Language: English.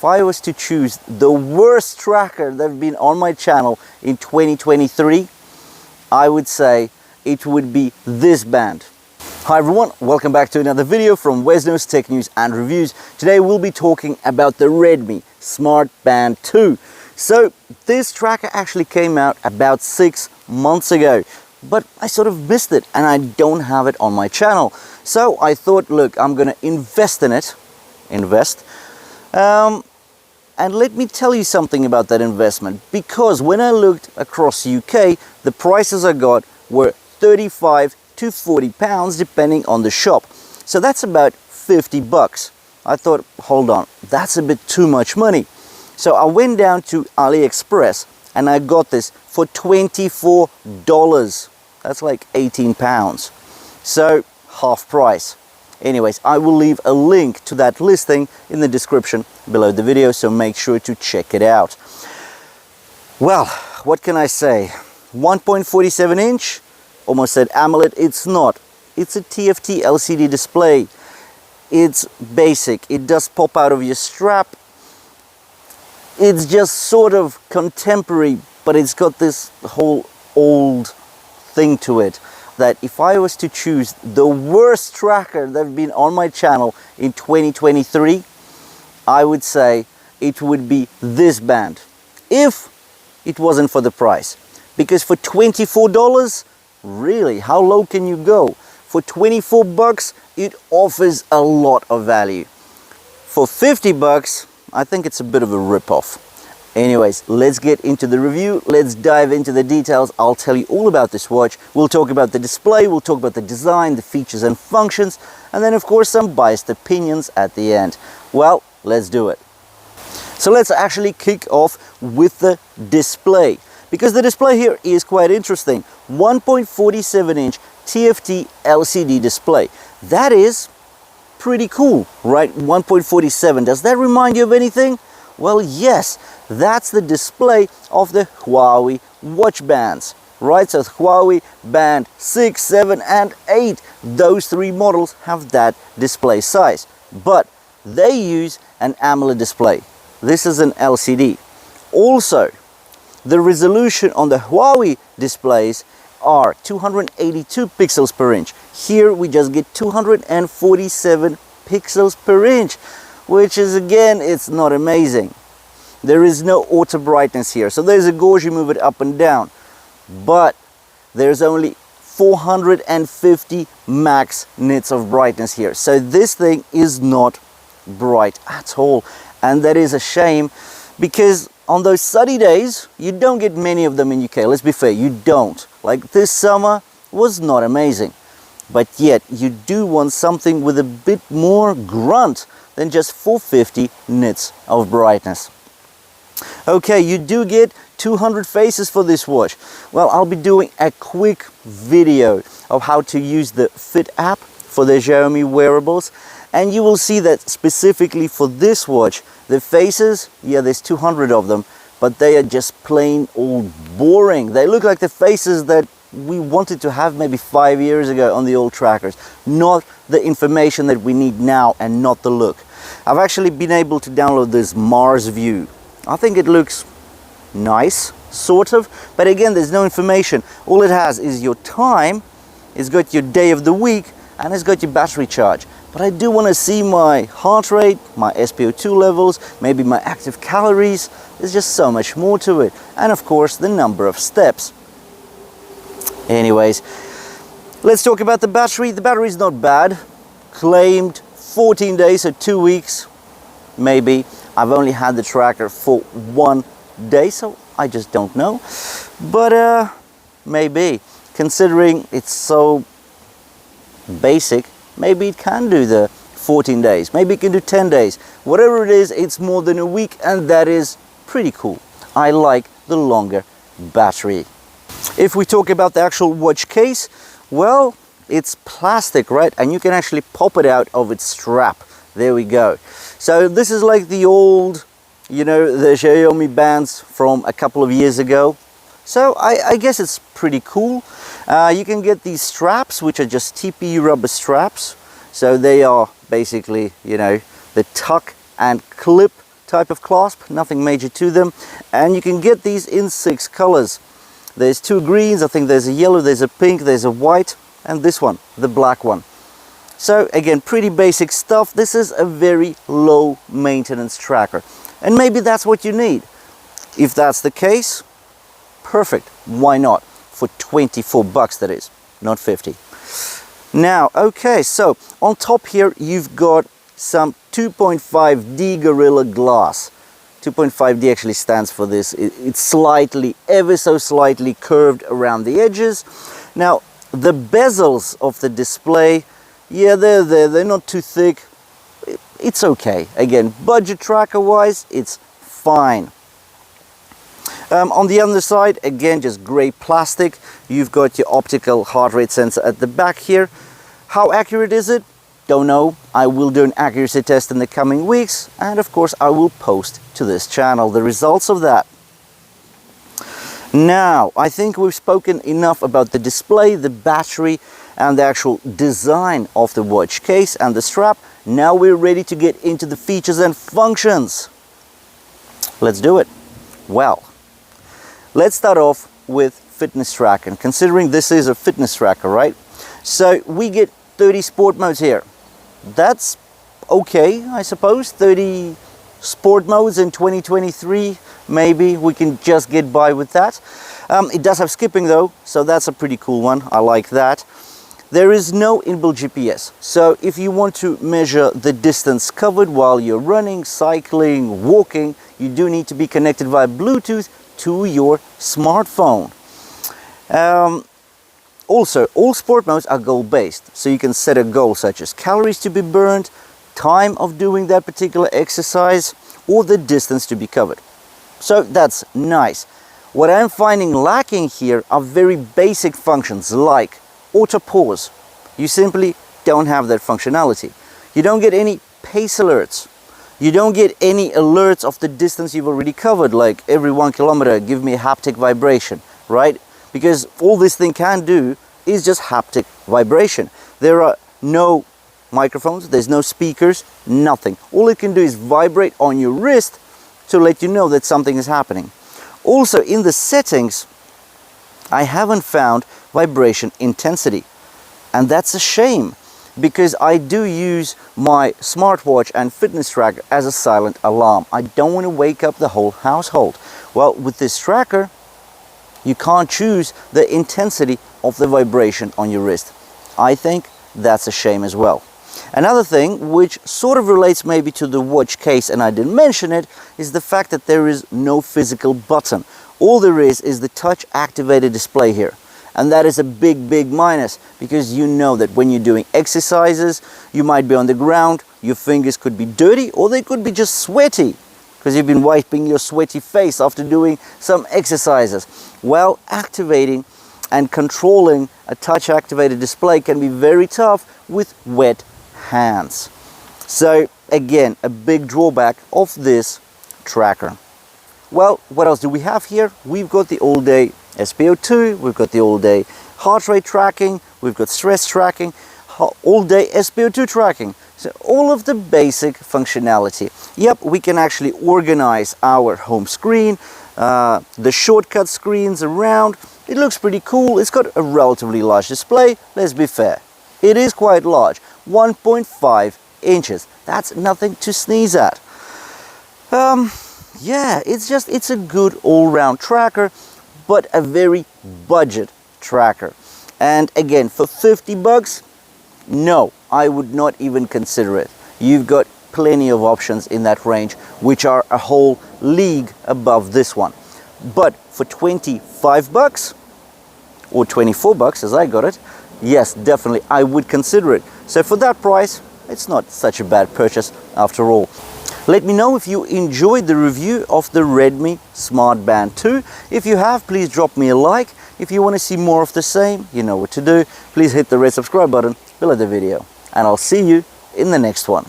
I was to choose the worst tracker that have been on my channel in 2023, I would say it would be this band. Hi everyone, welcome back to another video from WesKnows Tech News and Reviews. Today we'll be talking about the Redmi Smart Band 2. So this tracker actually came out about 6 months ago, but I sort of missed it and I don't have it on my channel. So I thought, look, I'm gonna invest in it. And let me tell you something about that investment, because when I looked across UK, the prices I got were 35 to 40 pounds depending on the shop. So that's about 50 bucks. I thought, hold on, that's a bit too much money. So I went down to AliExpress and I got this for $24. That's like 18 pounds. So half price. Anyways, I will leave a link to that listing in the description below the video, so make sure to check it out. Well, what can I say? 1.47 inch, almost said AMOLED, it's not. It's a TFT LCD display. It's basic, it does pop out of your strap. It's just sort of contemporary, but it's got this whole old thing to it, that if I was to choose the worst tracker that have been on my channel in 2023, I would say it would be this band, if it wasn't for the price. Because for $24, really, how low can you go? For 24 bucks, it offers a lot of value. For 50 bucks, I think it's a bit of a rip-off. Anyways, let's get into the review. Let's dive into the details. I'll tell you all about this watch. We'll talk about the display, we'll talk about the design, the features and functions, and then of course some biased opinions at the end. Well, let's do it. So let's actually kick off with the display, because the display here is quite interesting. 1.47 inch TFT LCD display. That is pretty cool, right? 1.47. Does that remind you of anything? Well, yes, that's the display of the Huawei watch bands, right? So Huawei Band 6, 7 and 8, those three models have that display size, but they use an AMOLED display. This is an LCD. Also, the resolution on the Huawei displays are 282 pixels per inch. Here we just get 247 pixels per inch, which is, again, it's not amazing. There is no auto brightness here, so there's a gauge, you move it up and down, but there's only 450 max nits of brightness here. So this thing is not bright at all, and that is a shame, because on those sunny days, you don't get many of them in UK. Let's be fair, you don't. Like this summer was not amazing, but yet you do want something with a bit more grunt than just 450 nits of brightness. Okay, you do get 200 faces for this watch. Well, I'll be doing a quick video of how to use the Fit app for the Xiaomi wearables, and you will see that specifically for this watch, the faces, yeah, there's 200 of them, but they are just plain old boring. They look like the faces that we wanted to have maybe 5 years ago on the old trackers, not the information that we need now and not the look. I've actually been able to download this Mars View. I think it looks nice, sort of, but again, there's no information. All it has is your time, it's got your day of the week, and it's got your battery charge. But I do want to see my heart rate, my SpO2 levels, maybe my active calories. There's just so much more to it. And of course, the number of steps. Anyways, let's talk about the battery. The battery is not bad. Claimed 14 days, so 2 weeks, maybe. I've only had the tracker for 1 day, so I just don't know. But maybe, considering it's so basic, maybe it can do the 14 days. Maybe it can do 10 days. Whatever it is, it's more than a week, and that is pretty cool. I like the longer battery. If we talk about the actual watch case, well, it's plastic, right? And you can actually pop it out of its strap. There we go. So this is like the old, you know, the Xiaomi bands from a couple of years ago. So I guess it's pretty cool. You can get these straps, which are just TPU rubber straps. So they are basically, you know, the tuck and clip type of clasp, nothing major to them, and you can get these in 6 colors. There's 2 greens, I think there's a yellow, there's a pink, there's a white, and this one, the black one. So again, pretty basic stuff. This is a very low maintenance tracker, and maybe that's what you need. If that's the case, perfect, why not? For 24 bucks, that is, not 50. Now, okay, so on top here you've got some 2.5D Gorilla Glass. 2.5D actually stands for this. It's slightly, ever so slightly curved around the edges. Now, the bezels of the display, yeah, they're there. They're not too thick. It's okay. Again, budget tracker wise, it's fine. On the other side, again, just grey plastic. You've got your optical heart rate sensor at the back here. How accurate is it? Don't know. I will do an accuracy test in the coming weeks, and of course I will post to this channel the results of that. Now, I think we've spoken enough about the display, the battery, and the actual design of the watch case and the strap. Now we're ready to get into the features and functions. Let's do it. Well, let's start off with fitness tracking, considering this is a fitness tracker, right? So we get 30 sport modes here. That's okay, I suppose. 30 sport modes in 2023, maybe we can just get by with that. It does have skipping though, so that's a pretty cool one. I like that. There is no inbuilt GPS, so if you want to measure the distance covered while you're running, cycling, walking, you do need to be connected via Bluetooth to your smartphone. Also, all sport modes are goal-based, so you can set a goal such as calories to be burned, time of doing that particular exercise, or the distance to be covered. So that's nice. What I'm finding lacking here are very basic functions like auto pause. You simply don't have that functionality. You don't get any pace alerts. You don't get any alerts of the distance you've already covered, like every 1 kilometer, give me a haptic vibration, right? Because all this thing can do is just haptic vibration. There are no microphones, there's no speakers, nothing. All it can do is vibrate on your wrist to let you know that something is happening. Also, in the settings, I haven't found vibration intensity, and that's a shame, because I do use my smartwatch and fitness tracker as a silent alarm. I don't want to wake up the whole household. Well, with this tracker, you can't choose the intensity of the vibration on your wrist. I think that's a shame as well. Another thing which sort of relates maybe to the watch case, and I didn't mention it, is the fact that there is no physical button. All there is the touch activated display here. And that is a big minus, because you know that when you're doing exercises, you might be on the ground, your fingers could be dirty, or they could be just sweaty, because you've been wiping your sweaty face after doing some exercises. Well, activating and controlling a touch activated display can be very tough with wet hands. So again, a big drawback of this tracker. Well, what else do we have here? We've got the all-day SpO2, we've got the all-day heart rate tracking, we've got stress tracking, all-day SpO2 tracking. So all of the basic functionality. Yep, we can actually organize our home screen, the shortcut screens around. It looks pretty cool. It's got a relatively large display, let's be fair. It is quite large, 1.5 inches. That's nothing to sneeze at. Yeah, it's a good all-round tracker, but a very budget tracker. And again, for 50 bucks, no, I would not even consider it. You've got plenty of options in that range, which are a whole league above this one. But for 25 bucks, or 24 bucks as I got it, yes, definitely, I would consider it. So for that price, it's not such a bad purchase after all. Let me know if you enjoyed the review of the Redmi Smart Band 2. If you have, please drop me a like. If you want to see more of the same, you know what to do. Please hit the red subscribe button below the video. And I'll see you in the next one.